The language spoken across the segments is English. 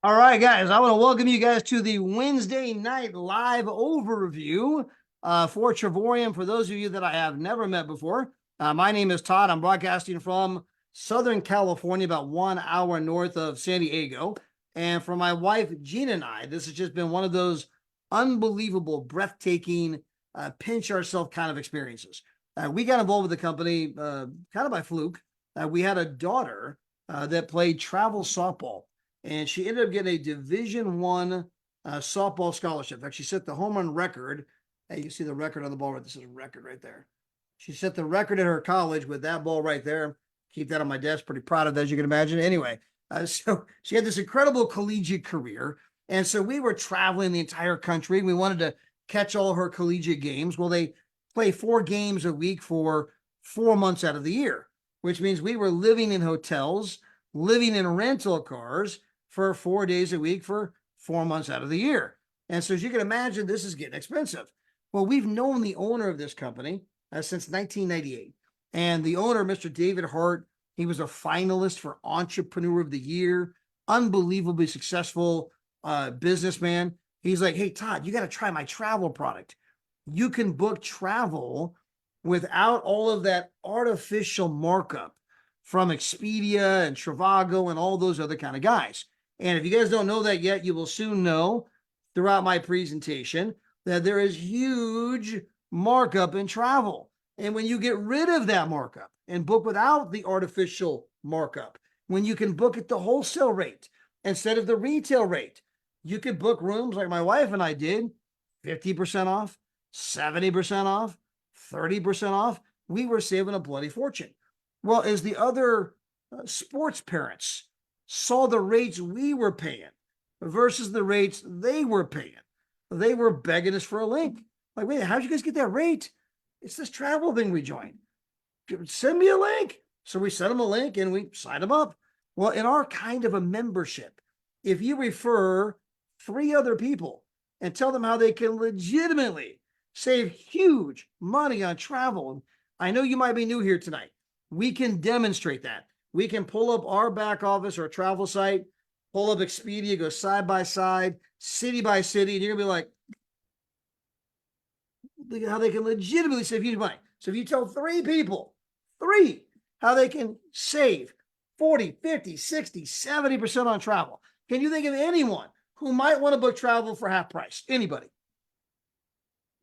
All right, guys, I want to welcome you guys to the Wednesday night live overview for Travorium. For those of you that I have never met before, my name is Todd. I'm broadcasting from Southern California, about 1 hour north of San Diego. And for my wife, Gina, and I, this has just been one of those unbelievable, breathtaking, pinch ourselves kind of experiences. We got involved with the company kind of by fluke. We had a daughter that played travel softball, and she ended up getting a Division I softball scholarship. In fact, she set the home run record. Hey, you see the record on the ball right? This is a record right there. She set the record at her college with that ball right there. Keep that on my desk. Pretty proud of that, as you can imagine. Anyway, so she had this incredible collegiate career. And so we were traveling the entire country. We wanted to catch all her collegiate games. Well, they play 4 games a week for 4 months out of the year, which means we were living in hotels, living in rental cars for 4 days a week for 4 months out of the year. And so as you can imagine, this is getting expensive. Well, we've known the owner of this company since 1998. And the owner, Mr. David Hart, he was a finalist for Entrepreneur of the Year, unbelievably successful businessman. He's like, hey, Todd, you got to try my travel product. You can book travel without all of that artificial markup from Expedia and Trivago and all those other kind of guys. And if you guys don't know that yet, you will soon know throughout my presentation that there is huge markup in travel. And when you get rid of that markup and book without the artificial markup, when you can book at the wholesale rate instead of the retail rate, you can book rooms like my wife and I did, 50% off, 70% off, 30% off. We were saving a bloody fortune. Well, as the other sports parents saw the rates we were paying versus the rates they were paying, they were begging us for a link. Like, wait, how'd you guys get that rate? It's this travel thing we joined. Send me a link. So we sent them a link and we signed them up. Well, in our kind of a membership, if you refer 3 other people and tell them how they can legitimately save huge money on travel, and I know you might be new here tonight, we can demonstrate that. We can pull up our back office or travel site, pull up Expedia, go side by side, city by city, and you're gonna be like, look at how they can legitimately save huge money. So if you tell 3 people, how they can save 40, 50, 60, 70% on travel, can you think of anyone who might want to book travel for half price? Anybody?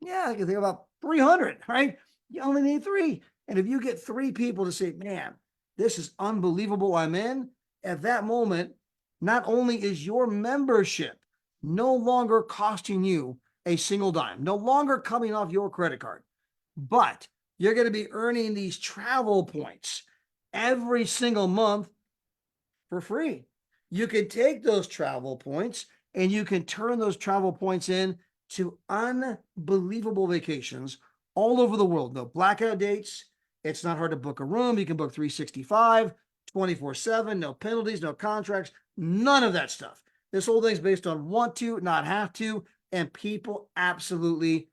Yeah, I can think about 300, right? You only need 3. And if you get 3 people to say, man, this is unbelievable, I'm in, at that moment, not only is your membership no longer costing you a single dime, no longer coming off your credit card, but you're going to be earning these travel points every single month for free. You can take those travel points and you can turn those travel points in to unbelievable vacations all over the world. No blackout dates. It's not hard to book a room. You can book 365, 24/7, no penalties, no contracts, none of that stuff. This whole thing's based on want to, not have to, and people absolutely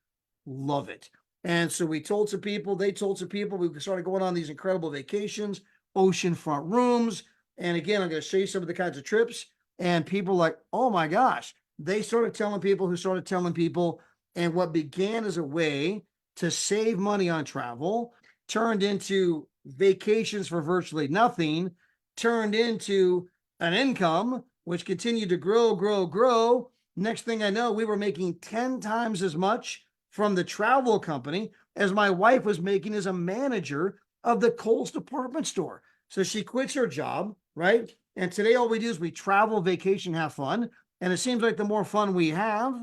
love it. And so we told some people, they told some people, we started going on these incredible vacations, oceanfront rooms. And again, I'm going to show you some of the kinds of trips. And people are like, oh my gosh, they started telling people who started telling people. And what began as a way to save money on travel turned into vacations for virtually nothing, turned into an income, which continued to grow. Next thing I know, we were making 10 times as much from the travel company as my wife was making as a manager of the Kohl's department store. So she quits her job, right? And today all we do is we travel, vacation, have fun. And it seems like the more fun we have,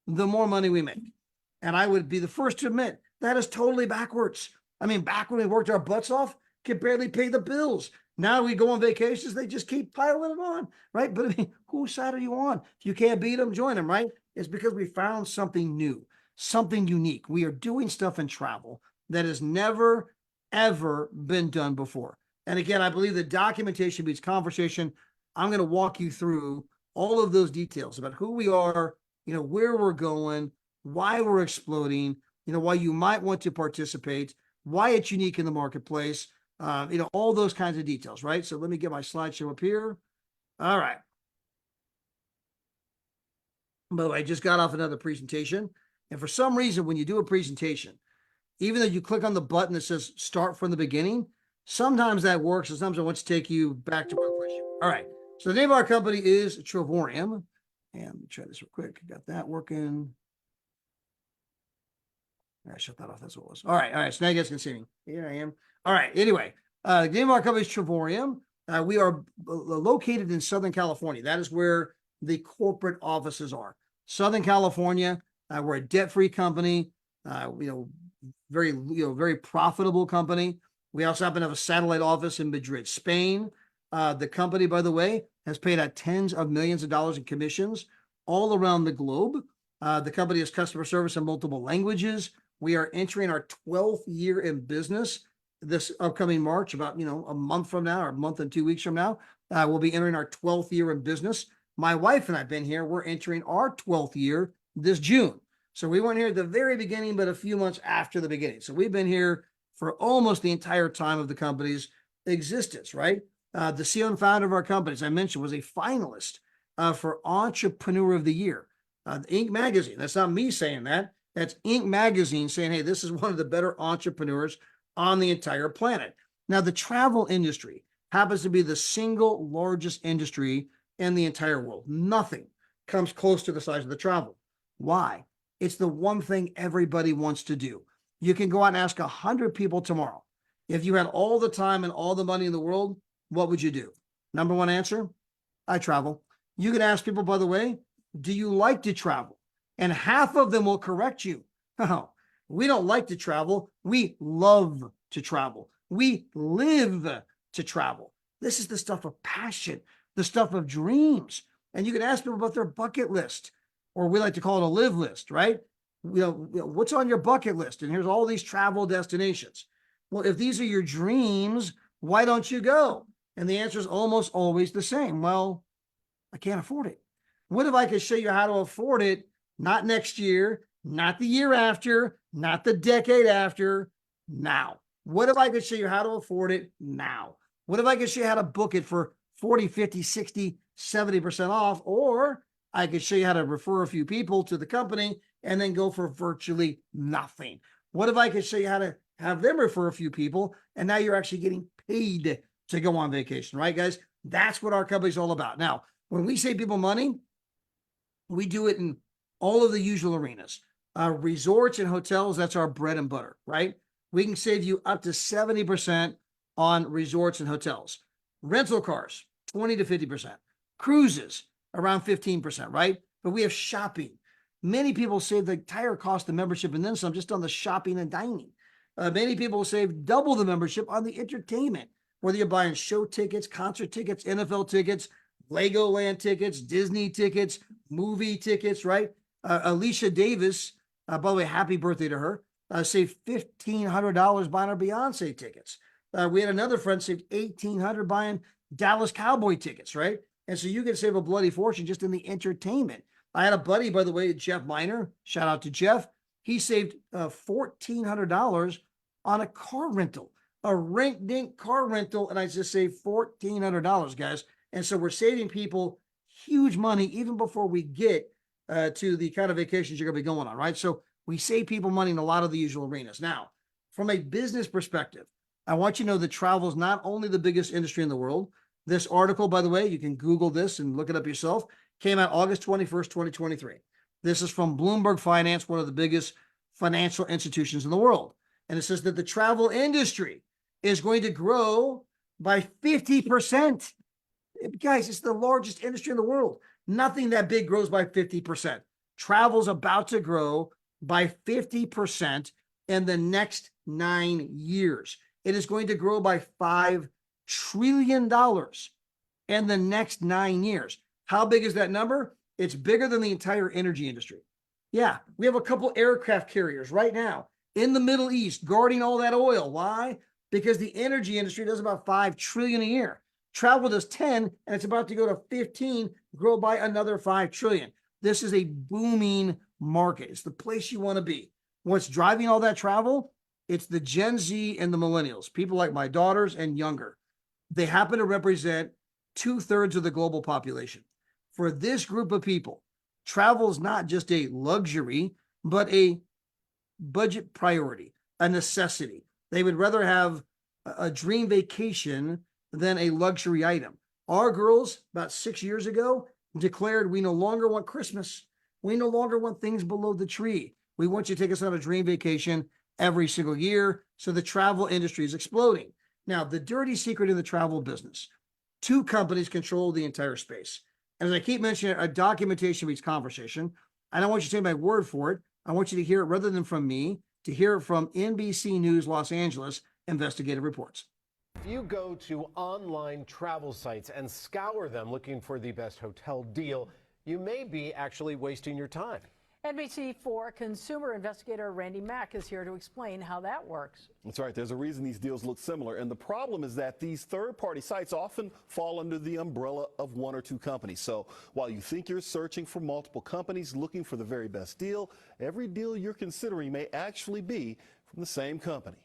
the more money we make. And I would be the first to admit that is totally backwards. I mean, back when we worked our butts off, could barely pay the bills. Now we go on vacations, they just keep piling it on, right? But I mean, whose side are you on? If you can't beat them, join them, right? It's because we found something new, something unique. We are doing stuff in travel that has never, ever been done before. And again, I believe that documentation beats conversation. I'm going to walk you through all of those details about who we are, where we're going, why we're exploding, why you might want to participate, why it's unique in the marketplace, all those kinds of details, right? So let me get my slideshow up here. All right. By the way, I just got off another presentation. And for some reason, when you do a presentation, even though you click on the button that says start from the beginning, sometimes that works. And sometimes I want to take you back to where you. All right. So the name of our company is Travorium. And let me try this real quick. Got that working. I shut that off. That's what it was. All right. All right. So now you guys can see me. Here I am. All right. Anyway, the name of our company is Travorium. We are located in Southern California. That is where the corporate offices are. Southern California. We're a debt-free company. Very profitable company. We also happen to have a satellite office in Madrid, Spain. The company, by the way, has paid out tens of millions of dollars in commissions all around the globe. The company has customer service in multiple languages. We are entering our 12th year in business this upcoming March, about, a month from now, or a month and 2 weeks from now. We'll be entering our 12th year in business. My wife and I have been here. We're entering our 12th year this June. So we weren't here at the very beginning, but a few months after the beginning. So we've been here for almost the entire time of the company's existence, right? The CEO and founder of our company, as I mentioned, was a finalist for Entrepreneur of the Year. Inc. magazine. That's not me saying that. That's Inc. magazine saying, hey, this is one of the better entrepreneurs on the entire planet. Now, the travel industry happens to be the single largest industry in the entire world. Nothing comes close to the size of the travel. Why? It's the one thing everybody wants to do. You can go out and ask 100 people tomorrow. If you had all the time and all the money in the world, what would you do? Number one answer, I travel. You can ask people, by the way, do you like to travel? And half of them will correct you. Oh, we don't like to travel. We love to travel. We live to travel. This is the stuff of passion, the stuff of dreams. And you can ask people about their bucket list, or we like to call it a live list, right? What's on your bucket list? And here's all these travel destinations. Well, if these are your dreams, why don't you go? And the answer is almost always the same. Well, I can't afford it. What if I could show you how to afford it? Not next year, not the year after, not the decade after, now. What if I could show you how to afford it now? What if I could show you how to book it for 40, 50, 60, 70% off? Or I could show you how to refer a few people to the company and then go for virtually nothing. What if I could show you how to have them refer a few people and now you're actually getting paid to go on vacation, right, guys? That's what our company's all about. Now, when we save people money, we do it in all of the usual arenas. Resorts and hotels, that's our bread and butter, right? We can save you up to 70% on resorts and hotels. Rental cars, 20 to 50%. Cruises, around 15%, right? But we have shopping. Many people save the entire cost of membership and then some just on the shopping and dining. Many people save double the membership on the entertainment, whether you're buying show tickets, concert tickets, NFL tickets, Legoland tickets, Disney tickets, movie tickets, right? Alicia Davis, by the way, happy birthday to her, saved $1,500 buying our Beyonce tickets. We had another friend saved $1,800 buying Dallas Cowboy tickets, right? And so you can save a bloody fortune just in the entertainment. I had a buddy, by the way, Jeff Miner, shout out to Jeff. He saved $1,400 on a car rental, a rink-dink car rental, and I just saved $1,400, guys. And so we're saving people huge money even before we get to the kind of vacations you're going to be going on, right? So we save people money in a lot of the usual arenas. Now, from a business perspective, I want you to know that travel is not only the biggest industry in the world. This article, by the way, you can Google this and look it up yourself, came out August 21st, 2023. This is from Bloomberg Finance, one of the biggest financial institutions in the world. And it says that the travel industry is going to grow by 50%. Guys, it's the largest industry in the world. Nothing that big grows by 50%. Travel's about to grow by 50% in the next 9 years. It is going to grow by $5 trillion in the next 9 years. How big is that number? It's bigger than the entire energy industry. Yeah, we have a couple aircraft carriers right now in the Middle East guarding all that oil. Why? Because the energy industry does about $5 trillion a year. Travel does 10, and it's about to go to 15, grow by another 5 trillion. This is a booming market. It's the place you want to be. What's driving all that travel? It's the Gen Z and the millennials, people like my daughters and younger. They happen to represent 2/3 of the global population. For this group of people, Travel is not just a luxury, but a budget priority, a necessity. They would rather have a dream vacation than a luxury item. Our girls, about 6 years ago, declared we no longer want Christmas. We no longer want things below the tree. We want you to take us on a dream vacation every single year. So the travel industry is exploding. Now, the dirty secret in the travel business, two companies control the entire space. And as I keep mentioning, a documentation beats conversation. I don't want you to take my word for it. I want you to hear it rather than from me, to hear it from NBC News Los Angeles investigative reports. If you go to online travel sites and scour them looking for the best hotel deal, you may be actually wasting your time. NBC4 consumer investigator Randy Mack is here to explain how that works. That's right. There's a reason these deals look similar. And the problem is that these third-party sites often fall under the umbrella of one or two companies. So while you think you're searching for multiple companies looking for the very best deal, every deal you're considering may actually be from the same company.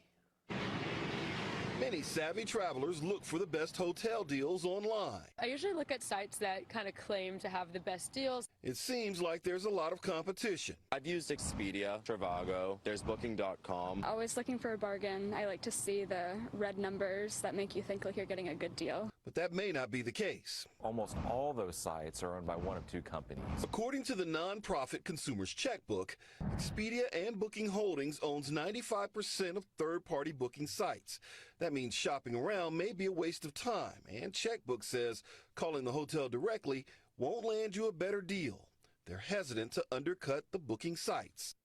Many savvy travelers look for the best hotel deals online. I usually look at sites that kind of claim to have the best deals. It seems like there's a lot of competition. I've used Expedia, Trivago, there's Booking.com. Always looking for a bargain. I like to see the red numbers that make you think like you're getting a good deal. But that may not be the case. Almost all those sites are owned by one of two companies. According to the nonprofit Consumer's Checkbook, Expedia and Booking Holdings owns 95% of third-party booking sites. That means shopping around may be a waste of time, and Checkbook says calling the hotel directly won't land you a better deal. They're hesitant to undercut the booking sites.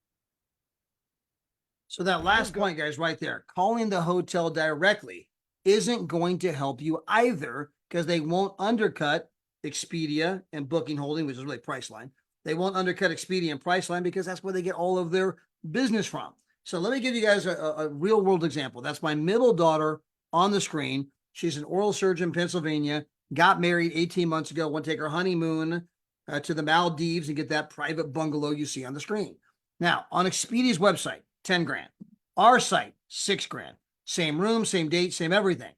So that last point, guys, right there, calling the hotel directly isn't going to help you either, because they won't undercut Expedia and Booking Holding, which is really Priceline. They won't undercut Expedia and Priceline because that's where they get all of their business from. So let me give you guys a real world example. That's my middle daughter on the screen. She's an oral surgeon in Pennsylvania, got married 18 months ago, went to take her honeymoon to the Maldives and get that private bungalow you see on the screen. Now, on Expedia's website, 10 grand. Our site, 6 grand. Same room, same date, same everything.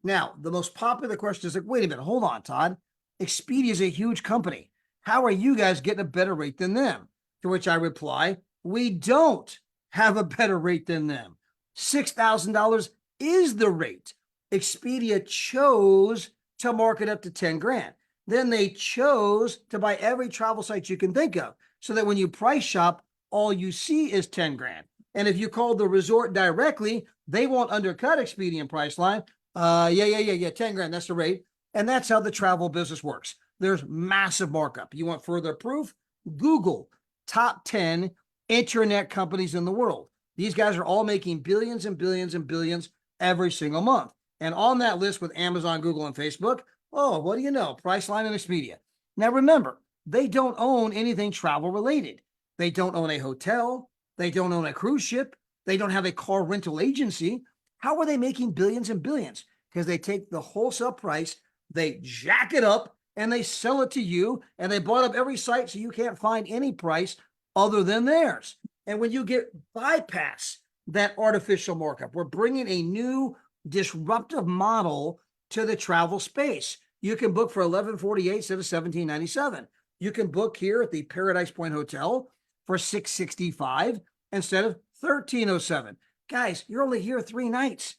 Now, the most popular question is like, wait a minute, hold on, Todd. Expedia is a huge company. How are you guys getting a better rate than them? To which I reply, we don't have a better rate than them. $6,000 is the rate. Expedia chose to mark it up to 10 grand. Then they chose to buy every travel site you can think of, so that when you price shop, all you see is 10 grand. And if you call the resort directly, they won't undercut Expedia and Priceline. 10 grand, that's the rate. And that's how the travel business works. There's massive markup. You want further proof? Google top 10 internet companies in the world. These guys are all making billions and billions and billions every single month. And on that list with Amazon, Google, and Facebook, oh, what do you know? Priceline and Expedia. Now remember, they don't own anything travel related. They don't own a hotel. They don't own a cruise ship. They don't have a car rental agency. How are they making billions and billions? Because they take the wholesale price, they jack it up, and they sell it to you, and they bought up every site so you can't find any price other than theirs. And when you get bypass that artificial markup, we're bringing a new disruptive model to the travel space. You can book for $11.48 instead of $17.97. You can book here at the Paradise Point Hotel for $6.65 instead of $13.07. Guys, you're only here 3 nights.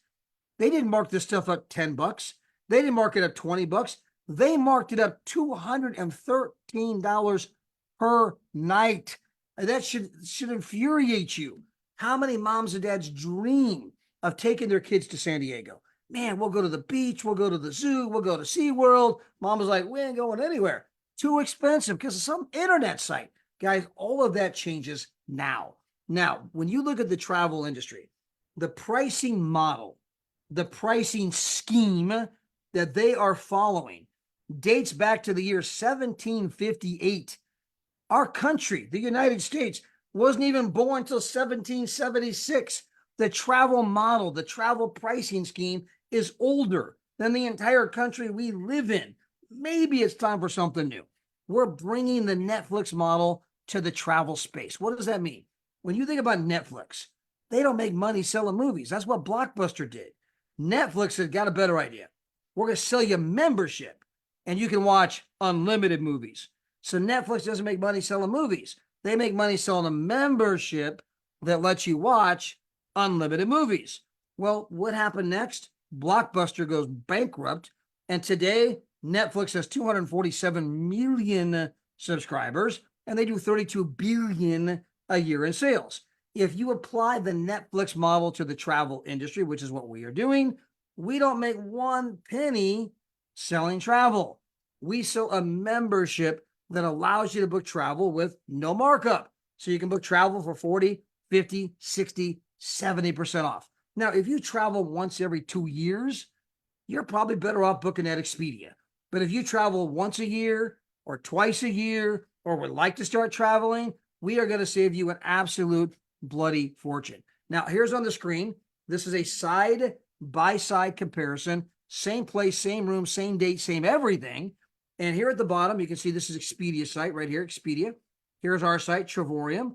They didn't mark this stuff up $10. They didn't mark it up $20. They marked it up $213 per night. That should infuriate you. How many moms and dads dream of taking their kids to San Diego? Man, we'll go to the beach, we'll go to the zoo, we'll go to SeaWorld. Mom was like, we ain't going anywhere. Too expensive because of some internet site. Guys, all of that changes now. Now, when you look at the travel industry, the pricing model, the pricing scheme that they are following dates back to the year 1758. Our country, the United States, wasn't even born until 1776. The travel model, the travel pricing scheme is older than the entire country we live in. Maybe it's time for something new. We're bringing the Netflix model to the travel space. What does that mean? When you think about Netflix, they don't make money selling movies. That's what Blockbuster did. Netflix has got a better idea. We're going to sell you membership, and you can watch unlimited movies. So Netflix doesn't make money selling movies. They make money selling a membership that lets you watch unlimited movies. Well, what happened next? Blockbuster goes bankrupt. And today, Netflix has 247 million subscribers, and they do 32 billion a year in sales. If you apply the Netflix model to the travel industry, which is what we are doing, we don't make one penny selling travel. We sell a membership that allows you to book travel with no markup. So you can book travel for 40, 50, 60, 70% off. Now, if you travel once every 2 years, you're probably better off booking at Expedia. But if you travel once a year or twice a year or would like to start traveling, we are going to save you an absolute bloody fortune. Now, here's on the screen. This is a side-by-side comparison. Same place, same room, same date, same everything. And here at the bottom, you can see this is Expedia site right here, Expedia. Here's our site, Travorium.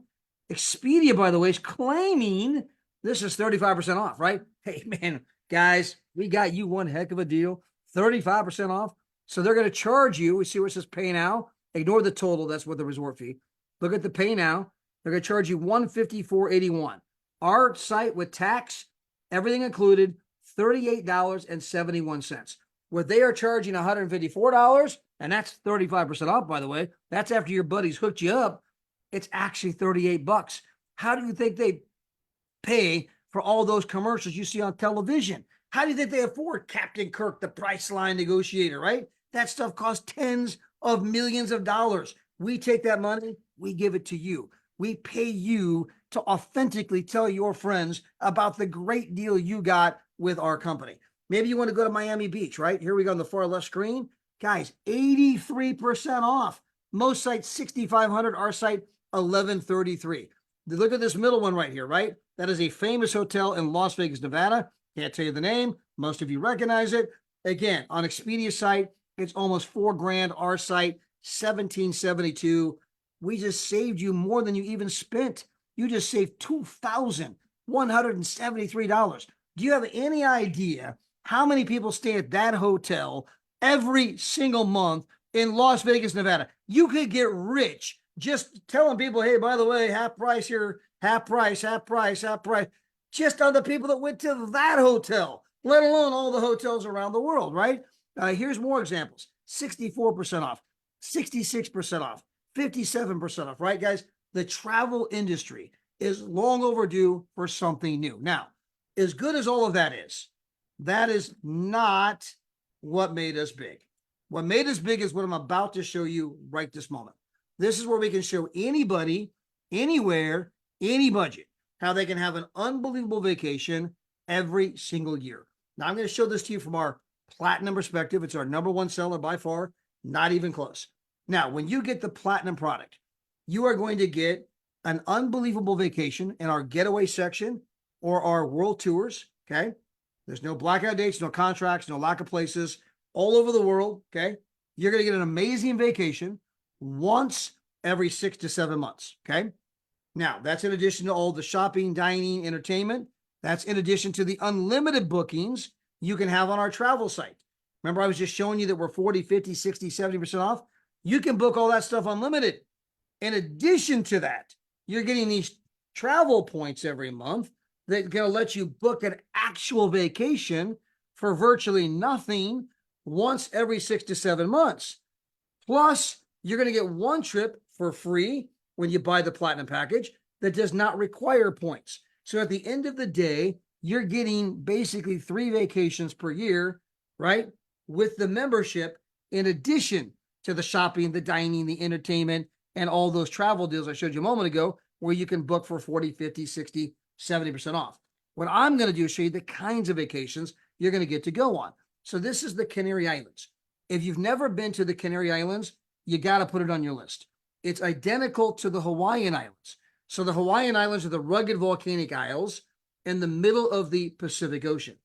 Expedia, by the way, is claiming this is 35% off, right? Hey, man, guys, we got you one heck of a deal, 35% off. So they're going to charge you. We see where it says pay now. Ignore the total. That's what the resort fee. Look at the pay now. They're going to charge you $154.81. Our site with tax, everything included, $38.71. What they are charging $154, and that's 35% off, by the way. That's after your buddies hooked you up. It's actually $38. How do you think they pay for all those commercials you see on television? How do you think they afford Captain Kirk, the Priceline negotiator, right? That stuff costs tens of millions of dollars. We take that money, we give it to you. We pay you to authentically tell your friends about the great deal you got with our company. Maybe you want to go to Miami Beach, right? Here we go on the far left screen. Guys, 83% off. Most sites, 6,500. Our site, 1,133. Look at this middle one right here, right? That is a famous hotel in Las Vegas, Nevada. Can't tell you the name. Most of you recognize it. Again, on Expedia site, it's almost $4,000. Our site, $1,772. We just saved you more than you even spent. You just saved $2,173. Do you have any idea how many people stay at that hotel every single month in Las Vegas, Nevada? You could get rich just telling people, hey, by the way, half price here, half price, half price, half price, just on the people that went to that hotel, let alone all the hotels around the world, right? Here's more examples. 64% off, 66% off, 57% off, right, guys? The travel industry is long overdue for something new. Now, as good as all of that is not what made us big. What made us big is what I'm about to show you right this moment. This is where we can show anybody, anywhere, any budget, how they can have an unbelievable vacation every single year. Now, I'm going to show this to you from our platinum perspective. It's our number one seller by far, not even close. Now, when you get the platinum product, you are going to get an unbelievable vacation in our getaway section or our world tours, okay? There's no blackout dates, no contracts, no lack of places all over the world, okay? You're going to get an amazing vacation once every 6 to 7 months, okay? Now, that's in addition to all the shopping, dining, entertainment. That's in addition to the unlimited bookings you can have on our travel site. Remember, I was just showing you that we're 40, 50, 60, 70% off. You can book all that stuff unlimited. In addition to that, you're getting these travel points every month that are going to let you book an actual vacation for virtually nothing once every 6 to 7 months. Plus, you're going to get one trip for free when you buy the platinum package that does not require points. So at the end of the day, you're getting basically 3 vacations per year, right? With the membership, in addition to the shopping, the dining, the entertainment, and all those travel deals I showed you a moment ago, where you can book for 40, 50, 60, 70% off. What I'm going to do is show you the kinds of vacations you're going to get to go on. So this is the Canary Islands. If you've never been to the Canary Islands, you got to put it on your list. It's identical to the Hawaiian Islands. So the Hawaiian Islands are the rugged volcanic isles in the middle of the Pacific Ocean.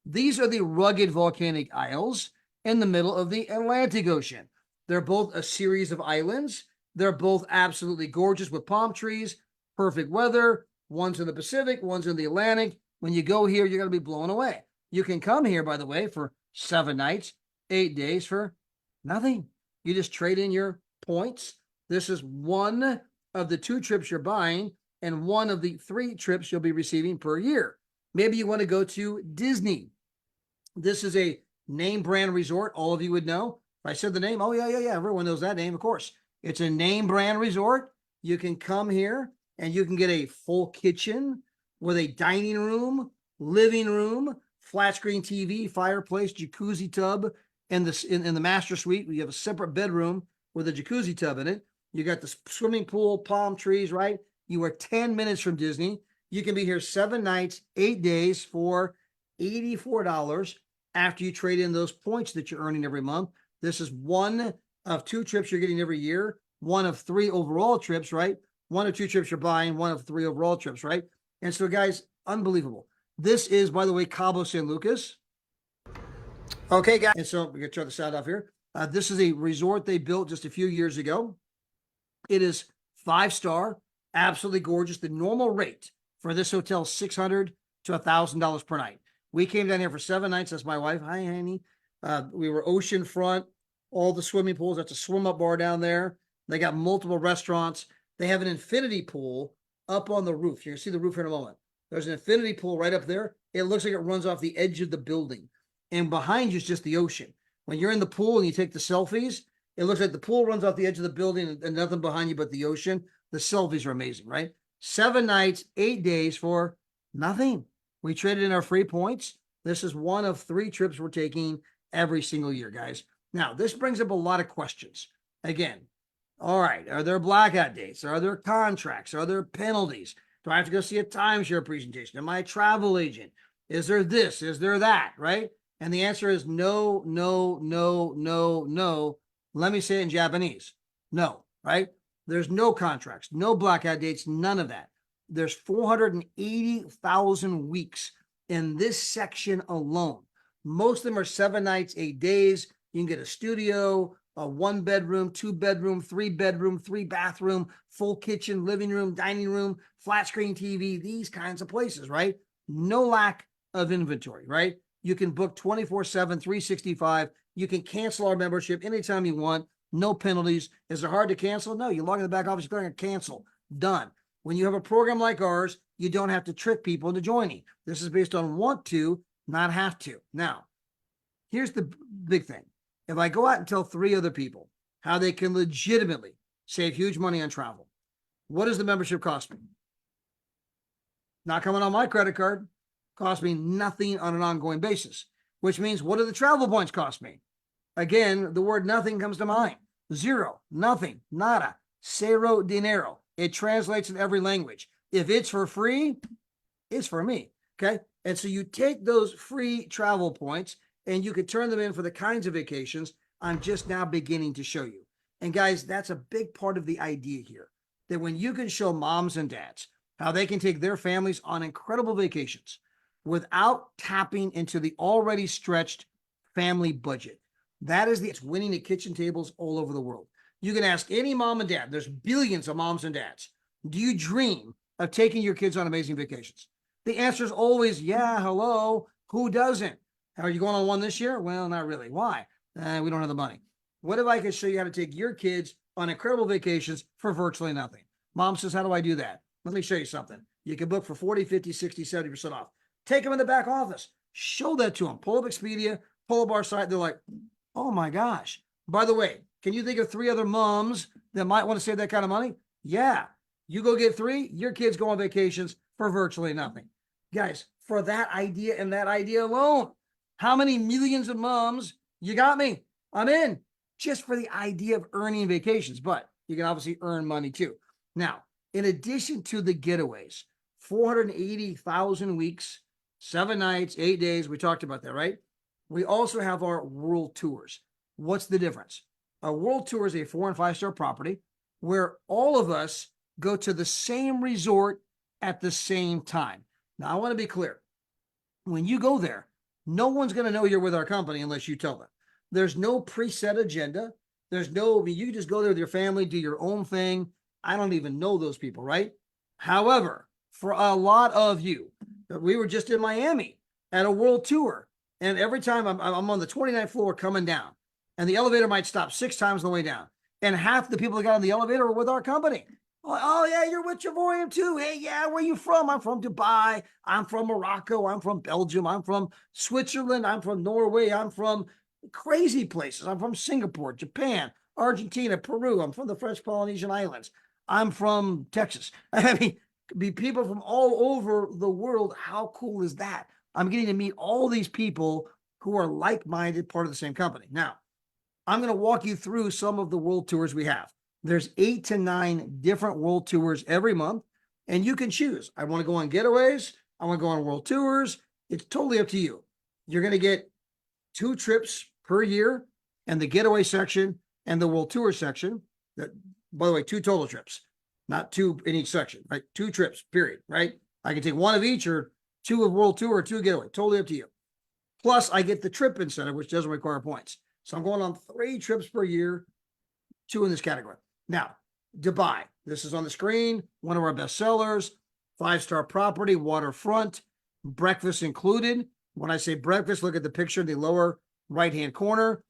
These are the rugged volcanic isles in the middle of the Atlantic Ocean. They're both a series of islands. They're both absolutely gorgeous with palm trees, perfect weather. One's in the Pacific, one's in the Atlantic. When you go here, you're going to be blown away. You can come here, by the way, for 7 nights, 8 days for nothing. You just trade in your points. This is one of the 2 trips you're buying and one of the 3 trips you'll be receiving per year. Maybe you want to go to Disney. This is a name brand resort. All of you would know. If I said the name, oh, yeah. Everyone knows that name, of course. It's a name brand resort. You can come here and you can get a full kitchen with a dining room, living room, flat screen TV, fireplace, jacuzzi tub, and in the master suite, we have a separate bedroom with a jacuzzi tub in it. You got the swimming pool, palm trees, right? You are 10 minutes from Disney. You can be here 7 nights, 8 days for $84 after you trade in those points that you're earning every month. This is one of 2 trips you're getting every year, one of 3 overall trips, right? One of 2 trips you're buying, one of 3 overall trips, right? And so, guys, unbelievable. This is, by the way, Cabo San Lucas. Okay, guys. And so we're going to turn the sound off here. This is a resort they built just a few years ago. It is 5-star, absolutely gorgeous. The normal rate for this hotel is $600 to $1,000 per night. We came down here for 7 nights. That's my wife. Hi, honey. We were ocean front, all the swimming pools. That's a swim up bar down there. They got multiple restaurants. They have an infinity pool up on the roof. You're going to see the roof here in a moment. There's an infinity pool right up there. It looks like it runs off the edge of the building. And behind you is just the ocean. When you're in the pool and you take the selfies, it looks like the pool runs off the edge of the building and nothing behind you but the ocean. The selfies are amazing, right? 7 nights, 8 days for nothing. We traded in our free points. This is one of 3 trips we're taking every single year, guys. Now, this brings up a lot of questions. Again, all right, are there blackout dates? Are there contracts? Are there penalties? Do I have to go see a timeshare presentation? Am I a travel agent? Is there this? Is there that, right? And the answer is no, no, no, no, no. Let me say it in Japanese. No, right? There's no contracts, no blackout dates, none of that. There's 480,000 weeks in this section alone. Most of them are 7 nights, 8 days. You can get a studio, a 1 bedroom, 2 bedroom, 3 bedroom, 3 bathroom, full kitchen, living room, dining room, flat screen TV, these kinds of places, right? No lack of inventory, right? You can book 24/7, 365. You can cancel our membership anytime you want. No penalties. Is it hard to cancel? No, you log in the back office, you click on cancel. Done. When you have a program like ours, you don't have to trick people into joining. This is based on want to, not have to. Now, here's the big thing. If I go out and tell 3 other people how they can legitimately save huge money on travel, what does the membership cost me? Not coming on my credit card. Cost me nothing on an ongoing basis, which means what do the travel points cost me? Again, the word nothing comes to mind. 0, nothing, nada, cero dinero. It translates in every language. If it's for free, it's for me, okay? And so you take those free travel points and you can turn them in for the kinds of vacations I'm just now beginning to show you. And guys, that's a big part of the idea here, that when you can show moms and dads how they can take their families on incredible vacations without tapping into the already stretched family budget. That is it's winning at kitchen tables all over the world. You can ask any mom and dad, there's billions of moms and dads. Do you dream of taking your kids on amazing vacations? The answer is always, yeah, hello, who doesn't? Are you going on one this year? Well, not really. Why? We don't have the money. What if I could show you how to take your kids on incredible vacations for virtually nothing? Mom says, how do I do that? Let me show you something. You can book for 40, 50, 60, 70% off. Take them in the back office. Show that to them. Pull up Expedia, pull up our site. They're like, oh my gosh. By the way, can you think of 3 other moms that might want to save that kind of money? Yeah. You go get 3, your kids go on vacations for virtually nothing. Guys, for that idea and that idea alone, how many millions of moms? You got me. I'm in. Just for the idea of earning vacations, but you can obviously earn money too. Now, in addition to the getaways, 480,000 weeks, 7 nights, 8 days. We talked about that, right? We also have our world tours. What's the difference? A world tour is a 4- and 5-star property where all of us go to the same resort at the same time. Now, I want to be clear. When you go there, no one's going to know you're with our company unless you tell them. There's no preset agenda. There's no, you just go there with your family, do your own thing. I don't even know those people, right? However, for a lot of you, we were just in Miami at a world tour. And every time I'm on the 29th floor coming down, and the elevator might stop 6 times on the way down. And half the people that got on the elevator were with our company. Oh, yeah, you're with Travorium too. Hey, yeah, where you from? I'm from Dubai. I'm from Morocco. I'm from Belgium. I'm from Switzerland. I'm from Norway. I'm from crazy places. I'm from Singapore, Japan, Argentina, Peru. I'm from the French Polynesian Islands. I'm from Texas. I mean, be people from all over the world. How cool is that? I'm getting to meet all these people who are like-minded, part of the same company. Now, I'm going to walk you through some of the world tours we have. There's 8 to 9 different world tours every month, and you can choose. I want to go on getaways. I want to go on world tours. It's totally up to you. You're going to get 2 trips per year, and the getaway section and the world tour section. That, by the way, 2 total trips, not 2 in each section, right? 2 trips, period, right? I can take 1 of each, or 2 of world tour, or 2 getaway. Totally up to you. Plus, I get the trip incentive, which doesn't require points. So I'm going on 3 trips per year, 2 in this category. Now, Dubai. This is on the screen. One of our best sellers. 5-star property, waterfront, breakfast included. When I say breakfast, look at the picture in the lower right-hand corner.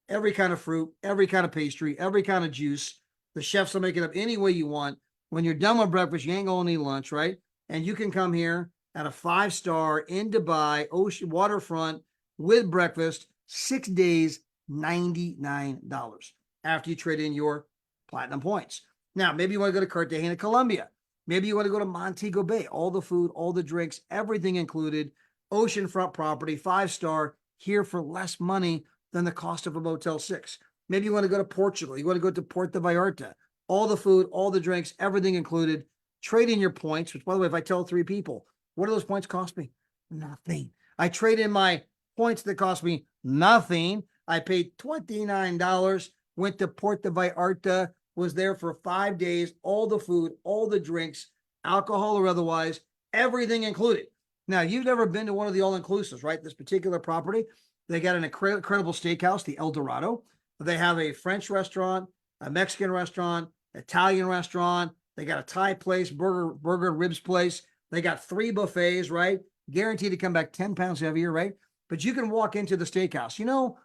Every kind of fruit, every kind of pastry, every kind of juice. The chefs will make it up any way you want. When you're done with breakfast, you ain't going to eat lunch, right? And you can come here at a 5-star in Dubai, ocean waterfront with breakfast, 6 days, $99 after you trade in your platinum points. Now, maybe you want to go to Cartagena, Colombia. Maybe you want to go to Montego Bay. All the food, all the drinks, everything included. Oceanfront property, 5-star, here for less money than the cost of a Motel 6. Maybe you want to go to Portugal. You want to go to Puerto Vallarta. All the food, all the drinks, everything included. Trade in your points, which, by the way, if I tell 3 people, what do those points cost me? Nothing. I trade in my points that cost me nothing. I paid $29, went to Puerto Vallarta, was there for 5 days, all the food, all the drinks, alcohol or otherwise, everything included. Now, you've never been to one of the all-inclusives, right? This particular property, they got an incredible steakhouse, the El Dorado. They have a French restaurant, a Mexican restaurant, Italian restaurant. They got a Thai place, burger and ribs place. They got 3 buffets, right? Guaranteed to come back 10 pounds heavier, right? But you can walk into the steakhouse. You know,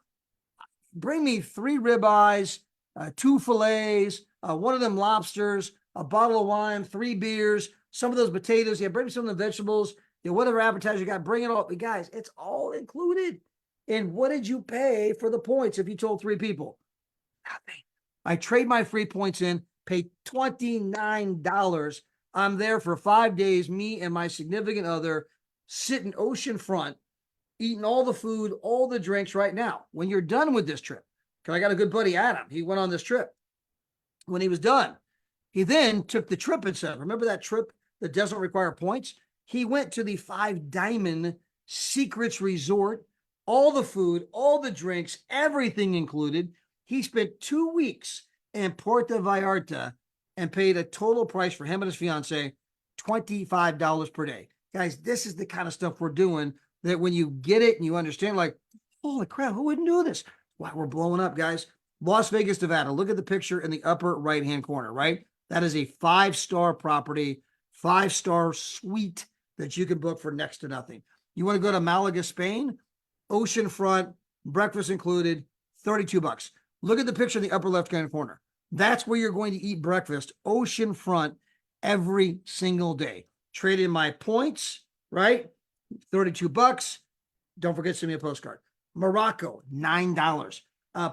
bring me 3 ribeyes, 2 fillets, 1 of them lobsters, a bottle of wine, 3 beers, some of those potatoes. Yeah, bring me some of the vegetables. You know, whatever appetizer you got, bring it all. But guys, it's all included. And what did you pay for the points if you told 3 people? Nothing. I trade my free points in, pay $29. I'm there for 5 days, me and my significant other, sitting oceanfront, eating all the food, all the drinks right now. When you're done with this trip, because I got a good buddy, Adam, he went on this trip. When he was done, he then took the trip incentive. Remember that trip that doesn't require points? He went to the 5 Diamond Secrets Resort, all the food, all the drinks, everything included. He spent 2 weeks in Puerto Vallarta and paid a total price for him and his fiance, $25 per day. Guys, this is the kind of stuff we're doing that when you get it and you understand, like, holy crap, who wouldn't do this? Wow, we're blowing up, guys. Las Vegas, Nevada. Look at the picture in the upper right-hand corner, right? That is a 5-star property, 5-star suite that you can book for next to nothing. You want to go to Malaga, Spain? Oceanfront, breakfast included, $32. Look at the picture in the upper left-hand corner. That's where you're going to eat breakfast, oceanfront, every single day. Trade in my points, right? $32. Don't forget to send me a postcard. Morocco, $9.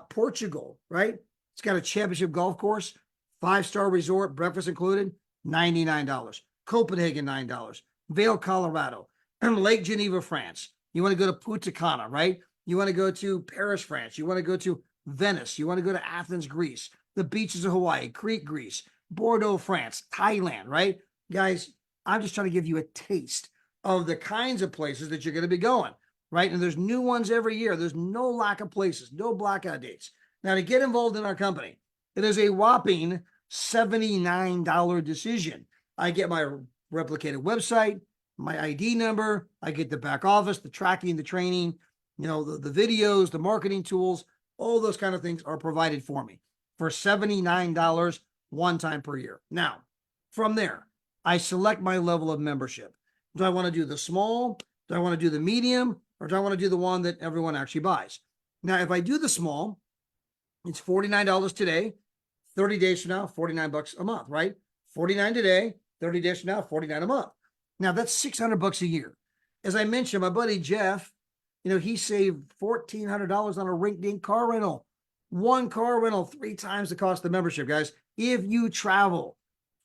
Portugal, right? It's got a championship golf course, 5-star resort, breakfast included, $99. Copenhagen, $9. Vail, Colorado. Lake Geneva, France. You want to go to Punta Cana, right? You want to go to Paris, France. You want to go to Venice. You want to go to Athens, Greece. The beaches of Hawaii, Crete, Greece. Bordeaux, France. Thailand, right? Guys, I'm just trying to give you a taste of the kinds of places that you're going to be going, right? And there's new ones every year. There's no lack of places, no blackout dates. Now, to get involved in our company, it is a whopping $79 decision. I get my replicated website, my ID number, I get the back office, the tracking, the training, you know, the videos, the marketing tools, all those kind of things are provided for me for $79 one time per year. Now, from there, I select my level of membership. Do I want to do the small? Do I want to do the medium? Or do I want to do the one that everyone actually buys? Now, if I do the small, it's $49 today, 30 days from now, 49 bucks a month, right? 49 today, 30 days from now, 49 a month. Now that's 600 bucks a year. As I mentioned, my buddy Jeff, he saved $1,400 on a rink-dink car rental. One car rental, 3 times the cost of the membership, guys. If you travel,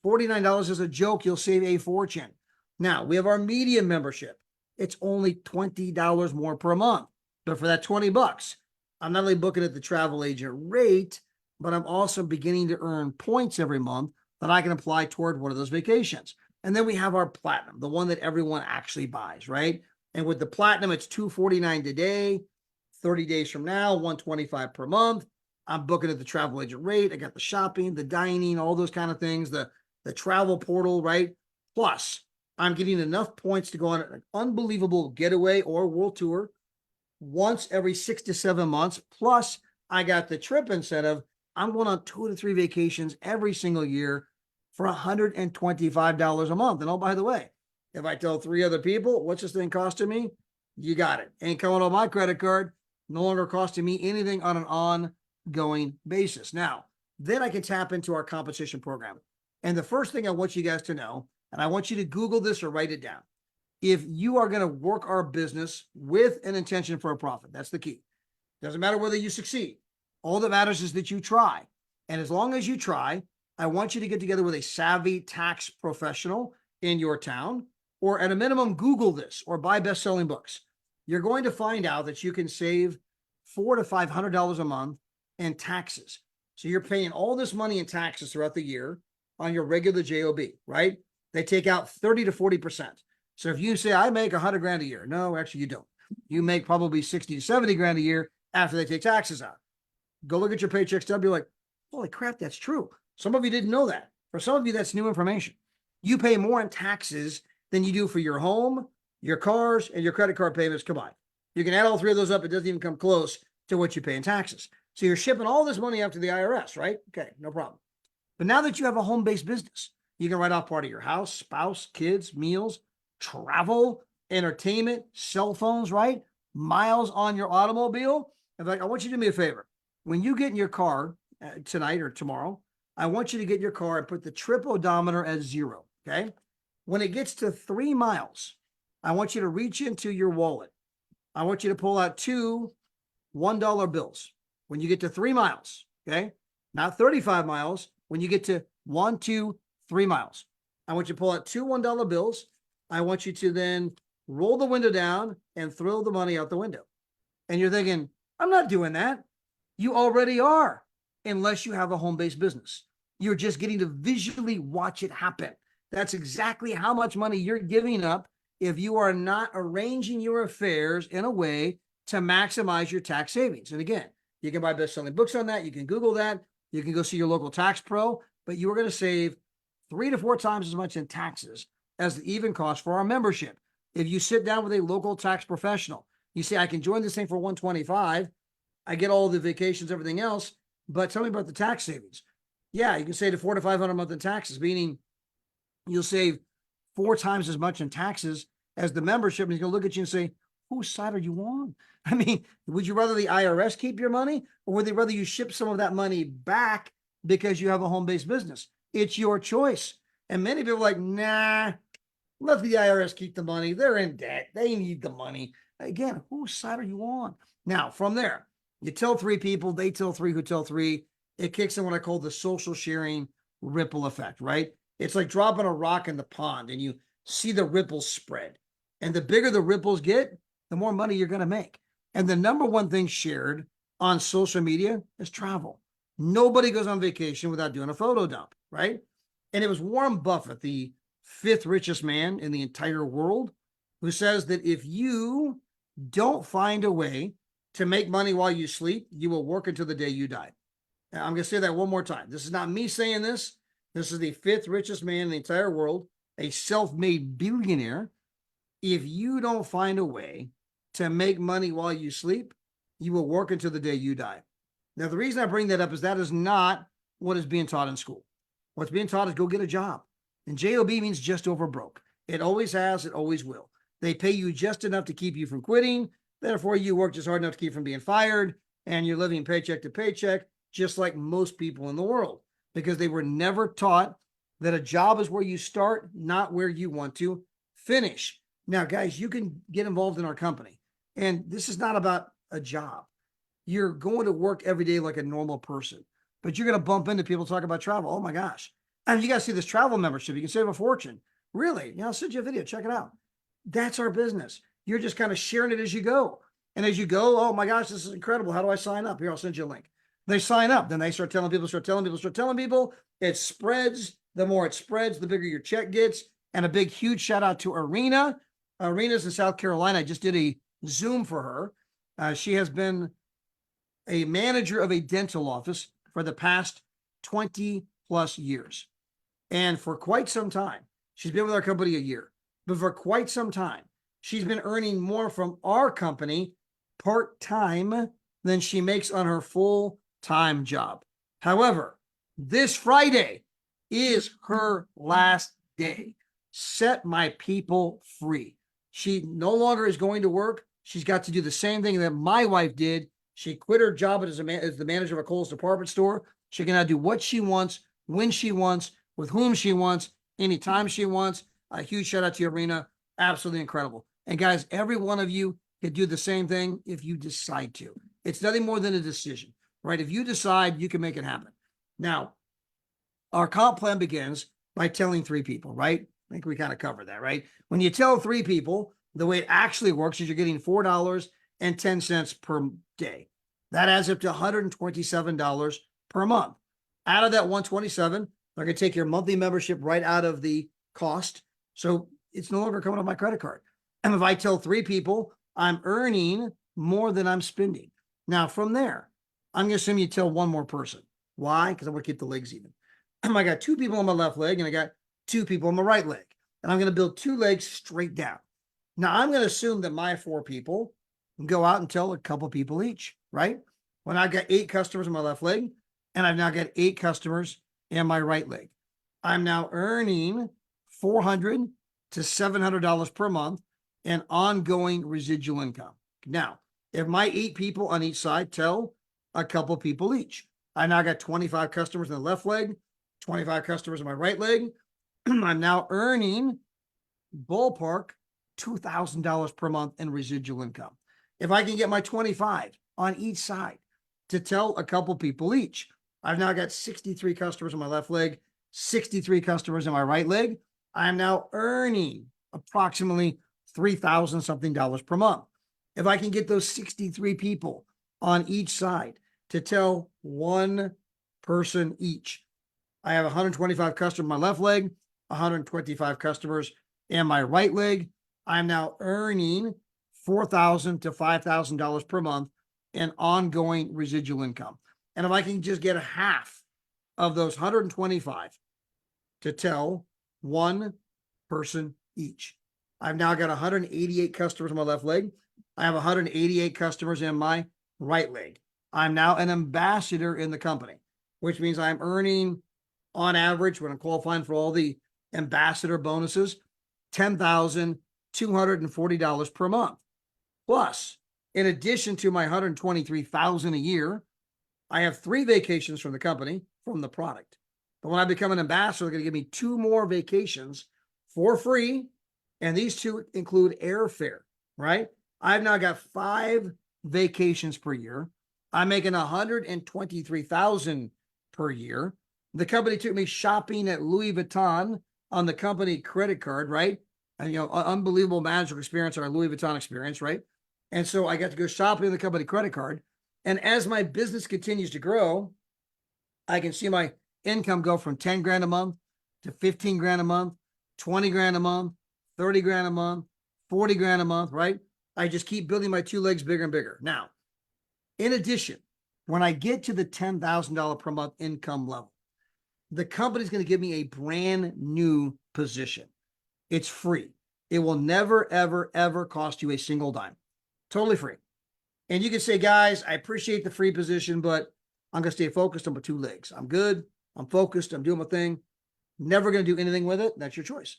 $49 is a joke. You'll save a fortune. Now, we have our medium membership. It's only $20 more per month. But for that 20 bucks, I'm not only booking at the travel agent rate, but I'm also beginning to earn points every month that I can apply toward one of those vacations. And then we have our platinum, the one that everyone actually buys, right? And with the platinum, it's $249 today, 30 days from now, $125 per month. I'm booking at the travel agent rate. I got the shopping, the dining, all those kind of things, the travel portal, right? Plus, I'm getting enough points to go on an unbelievable getaway or world tour once every 6 to 7 months. Plus, I got the trip incentive. I'm going on 2 to 3 vacations every single year for $125 a month. And oh, by the way, if I tell 3 other people, what's this thing costing me? You got it. Ain't coming on my credit card. No longer costing me anything on an ongoing basis. Now, then I can tap into our competition program. And the first thing I want you guys to know, and I want you to Google this or write it down. If you are going to work our business with an intention for a profit, that's the key. Doesn't matter whether you succeed. All that matters is that you try. And as long as you try, I want you to get together with a savvy tax professional in your town, or at a minimum, Google this or buy best-selling books. You're going to find out that you can save $400 to $500 a month in taxes. So you're paying all this money in taxes throughout the year on your regular JOB, right? They take out 30 to 40%. So if you say, I make 100 grand a year, no, actually you don't. You make probably 60 to 70 grand a year after they take taxes out. Go look at your paycheck stub. You're like, holy crap, that's true. Some of you didn't know that. For some of you, that's new information. You pay more in taxes than you do for your home, your cars, and your credit card payments combined. You can add all 3 of those up. It doesn't even come close to what you pay in taxes. So you're shipping all this money up to the IRS, right? Okay, no problem. But now that you have a home-based business, you can write off part of your house, spouse, kids, meals, travel, entertainment, cell phones, right? Miles on your automobile. In fact, I want you to do me a favor. When you get in your car tonight or tomorrow, I want you to get in your car and put the trip odometer at 0, okay? When it gets to 3 miles, I want you to reach into your wallet. I want you to pull out 2 $1 bills. When you get to 3 miles, okay? Not 35 miles. When you get to 1, 2, 3 miles, I want you to pull out 2 $1 bills. I want you to then roll the window down and throw the money out the window. And you're thinking, I'm not doing that. You already are, unless you have a home-based business. You're just getting to visually watch it happen. That's exactly how much money you're giving up if you are not arranging your affairs in a way to maximize your tax savings. And again, you can buy best-selling books on that. You can Google that. You can go see your local tax pro, but you are going to save 3 to 4 times as much in taxes as the even cost for our membership. If you sit down with a local tax professional, you say, I can join this thing for $125. I get all the vacations, everything else, but tell me about the tax savings. Yeah, you can save to $400 to $500 a month in taxes, meaning you'll save 4 times as much in taxes as the membership. And he's going to look at you and say, whose side are you on? I mean, would you rather the IRS keep your money, or would they rather you ship some of that money back because you have a home-based business? It's your choice. And many people are like, nah, let the IRS keep the money. They're in debt. They need the money. Again, whose side are you on? Now, from there, you tell 3 people, they tell 3 who tell 3. It kicks in what I call the social sharing ripple effect, right? It's like dropping a rock in the pond and you see the ripples spread. And the bigger the ripples get, the more money you're going to make. And the number one thing shared on social media is travel. Nobody goes on vacation without doing a photo dump, right? And it was Warren Buffett, the 5th richest man in the entire world, who says that if you don't find a way to make money while you sleep, you will work until the day you die. Now, I'm going to say that one more time. This is not me saying this. This is the 5th richest man in the entire world, a self-made billionaire. If you don't find a way to make money while you sleep, you will work until the day you die. Now, the reason I bring that up is that is not what is being taught in school. What's being taught is go get a job. And JOB means just over broke. It always has, it always will. They pay you just enough to keep you from quitting. Therefore, you work just hard enough to keep from being fired, and you're living paycheck to paycheck, just like most people in the world. because they were never taught that a job is where you start, not where you want to finish. Now, guys, you can get involved in our company, and this is not about a job. You're going to work every day like a normal person, but you're going to bump into people talking about travel. Oh my gosh. And you got to see this travel membership. You can save a fortune. Really? I'll send you a video. Check it out. That's our business. You're just kind of sharing it as you go. And as you go, oh my gosh, this is incredible. How do I sign up? Here, I'll send you a link. They sign up. Then they start telling people, start telling people. It spreads. The more it spreads, the bigger your check gets. And a big, huge shout out to Arena. Arena's in South Carolina. I just did a Zoom for her. She has been a manager of a dental office for the past 20 plus years. And for quite some time, she's been with our company a year, but for quite some time, she's been earning more from our company part-time than she makes on her full-time job. However, this Friday is her last day. Set my people free. She no longer is going to work. She's got to do the same thing that my wife did. She quit her job as the manager of a Kohl's department store. She can now do what she wants, when she wants, with whom she wants, anytime she wants. A huge shout out to you, Arena. Absolutely incredible. And guys, every one of you can do the same thing if you decide to. It's nothing more than a decision, right? If you decide, you can make it happen. Now, our comp plan begins by telling 3 people, right? I think we kind of covered that, right? When you tell 3 people, the way it actually works is you're getting $4.10 per day. That adds up to $127 per month. Out of that $127, they're going to take your monthly membership right out of the cost. So it's no longer coming off my credit card. And if I tell 3 people, I'm earning more than I'm spending. Now, from there, I'm going to assume you tell 1 more person. Why? Because I want to keep the legs even. I got 2 people on my left leg and I got 2 people on my right leg. And I'm going to build 2 legs straight down. Now, I'm going to assume that my 4 people go out and tell a couple people each, right? When I got 8 customers on my left leg, and I've now got 8 customers in my right leg, I'm now earning $400 to $700 per month in ongoing residual income. Now, if my 8 people on each side tell a couple people each, I now got 25 customers in the left leg, 25 customers in my right leg. I'm now earning ballpark $2,000 per month in residual income. If I can get my 25 on each side to tell a couple people each, I've now got 63 customers on my left leg, 63 customers in my right leg. I'm now earning approximately $3,000 something per month. If I can get those 63 people on each side to tell 1 person each, I have 125 customers in my left leg, 125 customers in my right leg. I'm now earning $4,000 to $5,000 per month in ongoing residual income. And if I can just get a half of those 125 to tell 1 person each, I've now got 188 customers on my left leg. I have 188 customers in my right leg. I'm now an ambassador in the company, which means I'm earning on average, when I'm qualifying for all the ambassador bonuses, $10,240 per month. Plus, in addition to my $123,000 a year, I have 3 vacations from the company from the product. But when I become an ambassador, they're going to give me 2 more vacations for free. And these 2 include airfare, right? I've now got 5 vacations per year. I'm making $123,000 per year. The company took me shopping at Louis Vuitton on the company credit card, right? And, unbelievable magical experience, our Louis Vuitton experience, right? And so I got to go shopping in the company credit card. And as my business continues to grow, I can see my income go from 10 grand a month to 15 grand a month, 20 grand a month, 30 grand a month, 40 grand a month, right? I just keep building my 2 legs bigger and bigger. Now, in addition, when I get to the $10,000 per month income level, the company's going to give me a brand new position. It's free. It will never, ever, ever cost you a single dime. Totally free. And you can say, guys, I appreciate the free position, but I'm going to stay focused on my 2 legs. I'm good. I'm focused. I'm doing my thing. Never going to do anything with it. That's your choice.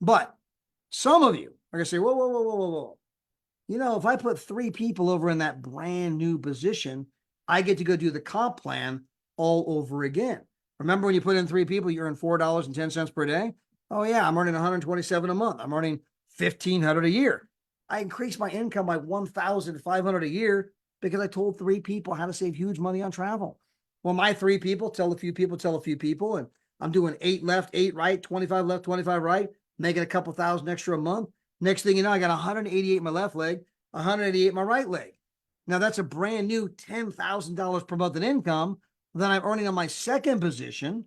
But some of you are going to say, whoa, whoa, whoa, whoa, whoa, whoa. If I put 3 people over in that brand new position, I get to go do the comp plan all over again. Remember when you put in 3 people, you earn $4.10 per day? Oh yeah, I'm earning 127 a month. I'm earning 1,500 a year. I increased my income by 1,500 a year because I told 3 people how to save huge money on travel. Well, my 3 people tell a few people, tell a few people, and I'm doing 8 left, 8 right, 25 left, 25 right, making a couple thousand extra a month. Next thing you know, I got 188 in my left leg, 188 in my right leg. Now that's a brand new $10,000 per month in income that I'm earning on my second position.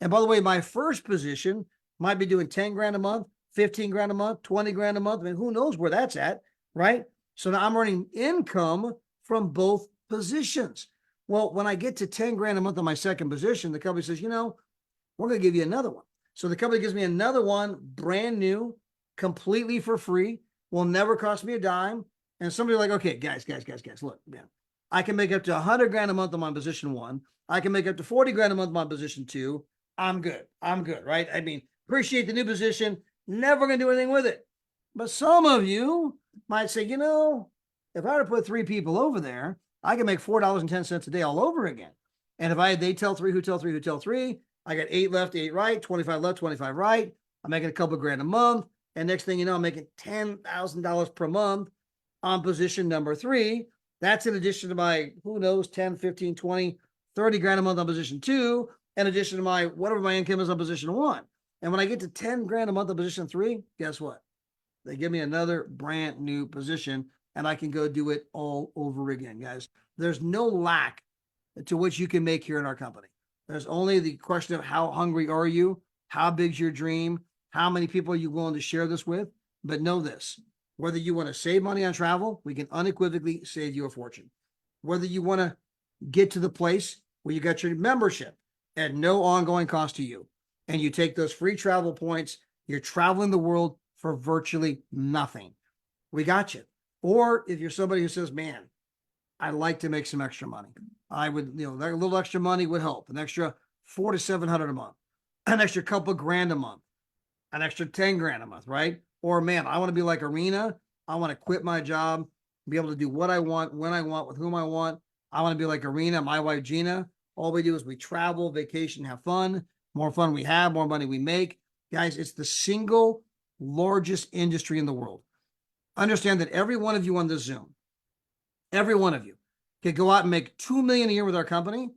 And by the way, my first position might be doing 10 grand a month, 15 grand a month, 20 grand a month. I mean, who knows where that's at, right? So now I'm earning income from both positions. Well, when I get to 10 grand a month on my second position, the company says, we're going to give you another one. So the company gives me another one, brand new, completely for free, will never cost me a dime. And somebody like, okay, guys, look, man, I can make up to 100 grand a month on my position 1. I can make up to 40 grand a month on my position 2. I'm good, right? I mean, appreciate the new position, never going to do anything with it. But some of you might say, if I were to put 3 people over there, I can make $4.10 a day all over again. And if they tell 3 who tell 3 who tell 3, I got 8 left, 8 right, 25 left, 25 right. I'm making a couple of grand a month. And next thing you know, I'm making $10,000 per month on position number 3. That's in addition to my, who knows, 10, 15, 20, 30 grand a month on position 2, in addition to my, whatever my income is on position 1. And when I get to 10 grand a month on position 3, guess what? They give me another brand new position and I can go do it all over again, guys. There's no lack to what you can make here in our company. There's only the question of how hungry are you? How big's your dream? How many people are you willing to share this with? But know this, whether you want to save money on travel, we can unequivocally save you a fortune. Whether you want to get to the place where you got your membership at no ongoing cost to you, and you take those free travel points, you're traveling the world for virtually nothing. We got you. Or if you're somebody who says, man, I'd like to make some extra money. I would, that a little extra money would help. An extra $400 to $700 a month, an extra couple grand a month, an extra 10 grand a month, right? Or man, I want to be like Arena. I want to quit my job, be able to do what I want, when I want, with whom I want. I want to be like Arena, my wife, Gina. All we do is we travel, vacation, have fun. More fun we have, more money we make. Guys, it's the single largest industry in the world. Understand that every one of you on this Zoom, every one of you could go out and make $2 million a year with our company.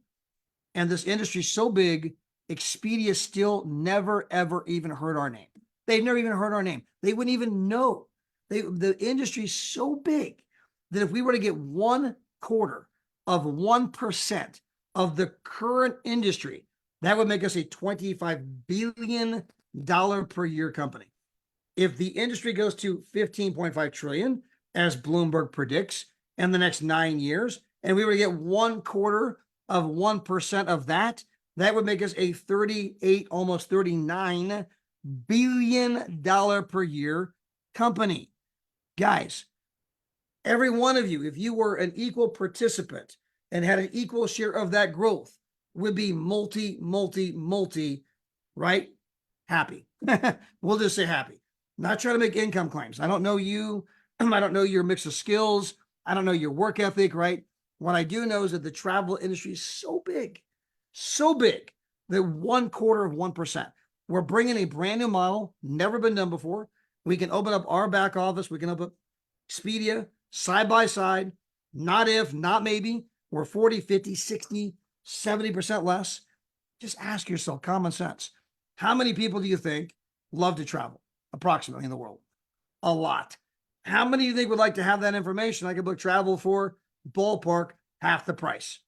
And this industry is so big, Expedia still never, ever even heard our name. They've never even heard our name. They wouldn't even know. The industry is so big that if we were to get 1/4 of 1% of the current industry, that would make us a $25 billion per year company. If the industry goes to 15.5 trillion, as Bloomberg predicts, in the next 9 years, and we were to get 1/4 of 1% of that, that would make us a 38, almost $39 billion per year company. Guys, every one of you, if you were an equal participant and had an equal share of that growth, would be multi, right? Happy. We'll just say happy. Not trying to make income claims. I don't know you. I don't know your mix of skills. I don't know your work ethic, right? What I do know is that the travel industry is so big that 1/4 of 1%. We're bringing a brand new model, never been done before. We can open up our back office. We can open up Expedia side by side. Not if, not maybe. We're 40, 50, 60, 70% less. Just ask yourself, common sense. How many people do you think love to travel approximately in the world? A lot. How many do you think would like to have that information? I could book travel for ballpark half the price.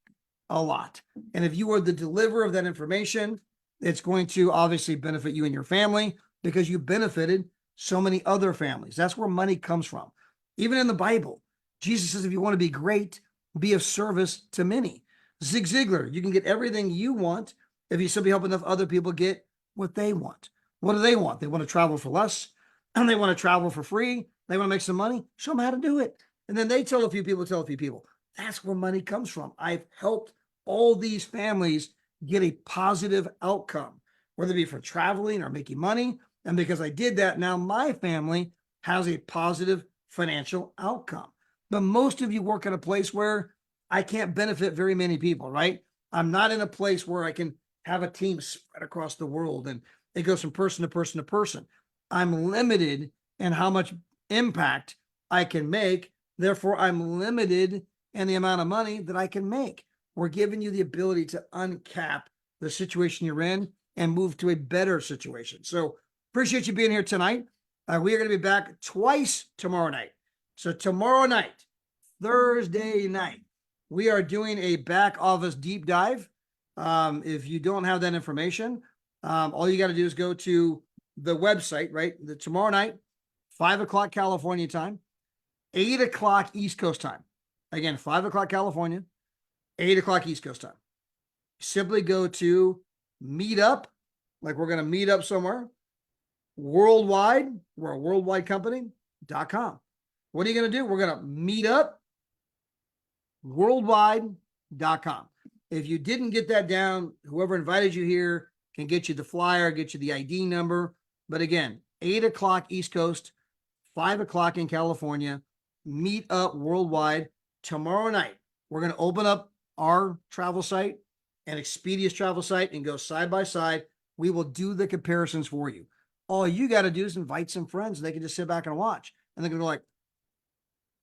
A lot. And if you are the deliverer of that information, it's going to obviously benefit you and your family because you benefited so many other families. That's where money comes from. Even in the Bible, Jesus says, if you want to be great, be of service to many. Zig Ziglar, you can get everything you want if you simply help enough other people get what they want. What do? They want to travel for less, and they want to travel for free. They want to make some money. Show them how to do it. And then they tell a few people, That's where money comes from. I've helped all these families get a positive outcome, whether it be for traveling or making money. And because I did that, now my family has a positive financial outcome. But most of you work at a place where I can't benefit very many people, right? I'm not in a place where I can have a team spread across the world and it goes from person to person to person. I'm limited in how much impact I can make. Therefore, I'm limited in the amount of money that I can make. We're giving you the ability to uncap the situation you're in and move to a better situation. So appreciate you being here tonight. We are going to be back twice tomorrow night. So tomorrow night, Thursday night, we are doing a back office deep dive. If you don't have that information, all you got to do is go to the website, right? Tomorrow night, 5 o'clock California time, 8 o'clock East Coast time. Again, 5 o'clock California, 8 o'clock East Coast time. Simply go to Meetup, like we're going to meet up somewhere. Worldwide, we're a worldwide company.com. What are you going to do? We're going to meet up worldwide.com. If you didn't get that down, whoever invited you here can get you the flyer, get you the ID number. But again, 8 o'clock East Coast, 5 o'clock in California, meet up worldwide. Tomorrow night, we're going to open up our travel site and Expedia's travel site and go side by side. We will do the comparisons for you. All you got to do is invite some friends and they can just sit back and watch. And they're going to be like,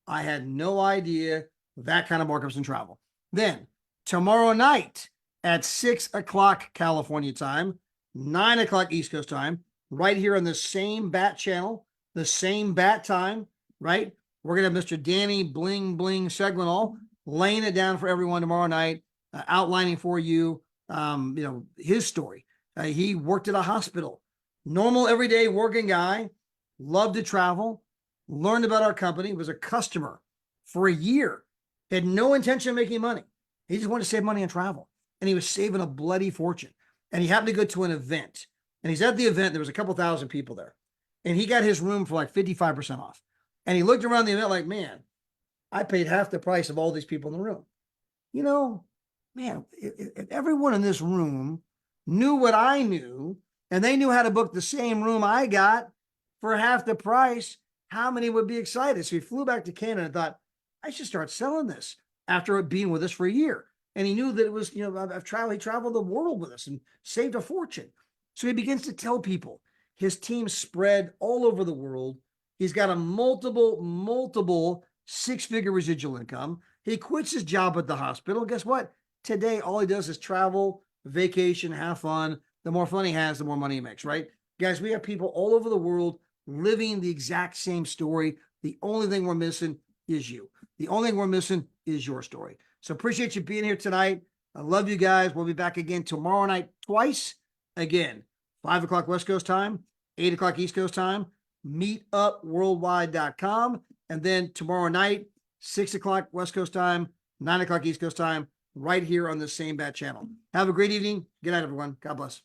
I had no idea that kind of markups in travel. Then tomorrow night at 6 o'clock California time, 9 o'clock East Coast time, right here on the same bat channel, the same bat time, right? We're going to have Mr. Danny Bling Bling Seglinall laying it down for everyone tomorrow night, outlining for you, his story. He worked at a hospital, normal, everyday working guy, loved to travel, learned about our company, was a customer for a year, had no intention of making money. He just wanted to save money on travel. And he was saving a bloody fortune. And he happened to go to an event. And he's at the event. There was a couple thousand people there. And he got his room for like 55% off. And he looked around the event like, man, I paid half the price of all these people in the room. You know, man, if everyone in this room knew what I knew, and they knew how to book the same room I got for half the price, how many would be excited? So he flew back to Canada and thought, I should start selling this after being with us for a year. And he knew that it was, he traveled the world with us and saved a fortune. So he begins to tell people his team spread all over the world. He's got a multiple six-figure residual income. He quits his job at the hospital. Guess what? Today, all he does is travel, vacation, have fun. The more fun he has, the more money he makes, right? Guys, we have people all over the world living the exact same story. The only thing we're missing is you. The only thing we're missing is your story. So appreciate you being here tonight. I love you guys. We'll be back again tomorrow night twice. Again, 5 o'clock West Coast time, 8 o'clock East Coast time, meetupworldwide.com. And then tomorrow night, 6 o'clock West Coast time, 9 o'clock East Coast time, right here on the same bat channel. Have a great evening. Good night, everyone. God bless.